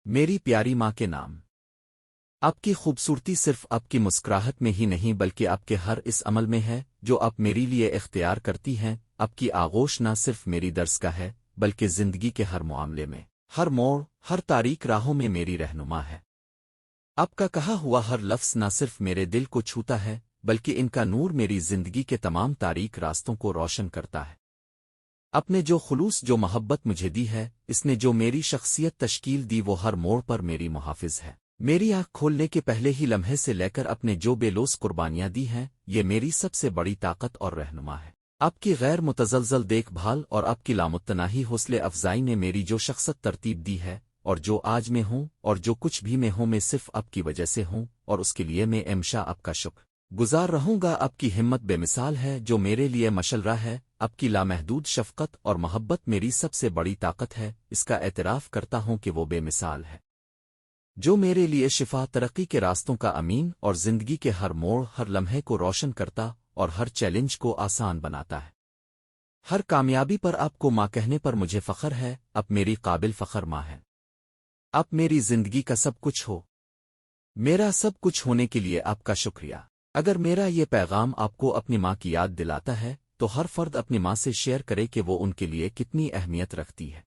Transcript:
میری پیاری ماں کے نام۔ آپ کی خوبصورتی صرف آپ کی مسکراہٹ میں ہی نہیں بلکہ آپ کے ہر اس عمل میں ہے جو آپ میری لیے اختیار کرتی ہیں۔ آپ کی آغوش نہ صرف میری درس کا ہے بلکہ زندگی کے ہر معاملے میں، ہر موڑ، ہر تاریک راہوں میں میری رہنما ہے۔ آپ کا کہا ہوا ہر لفظ نہ صرف میرے دل کو چھوتا ہے بلکہ ان کا نور میری زندگی کے تمام تاریک راستوں کو روشن کرتا ہے۔ آپ نے جو خلوص، جو محبت مجھے دی ہے، اس نے جو میری شخصیت تشکیل دی، وہ ہر موڑ پر میری محافظ ہے۔ میری آنکھ کھولنے کے پہلے ہی لمحے سے لے کر اپنے جو بے لوث قربانیاں دی ہیں، یہ میری سب سے بڑی طاقت اور رہنما ہے۔ آپ کی غیر متزلزل دیکھ بھال اور آپ کی لامتناہی حوصلے افزائی نے میری جو شخصیت ترتیب دی ہے، اور جو آج میں ہوں اور جو کچھ بھی میں ہوں، میں صرف آپ کی وجہ سے ہوں، اور اس کے لیے میں ہمیشہ آپ کا شکر گزار رہوں گا۔ آپ کی ہمت بے مثال ہے جو میرے لیے مشل رہا ہے۔ آپ کی لامحدود شفقت اور محبت میری سب سے بڑی طاقت ہے، اس کا اعتراف کرتا ہوں کہ وہ بے مثال ہے، جو میرے لیے شفا، ترقی کے راستوں کا امین اور زندگی کے ہر موڑ، ہر لمحے کو روشن کرتا اور ہر چیلنج کو آسان بناتا ہے۔ ہر کامیابی پر آپ کو ماں کہنے پر مجھے فخر ہے۔ آپ میری قابل فخر ماں ہے۔ آپ میری زندگی کا سب کچھ ہو۔ میرا سب کچھ ہونے کے لیے آپ کا شکریہ۔ اگر میرا یہ پیغام آپ کو اپنی ماں کی یاد دلاتا ہے تو ہر فرد اپنی ماں سے شیئر کرے کہ وہ ان کے لیے کتنی اہمیت رکھتی ہے۔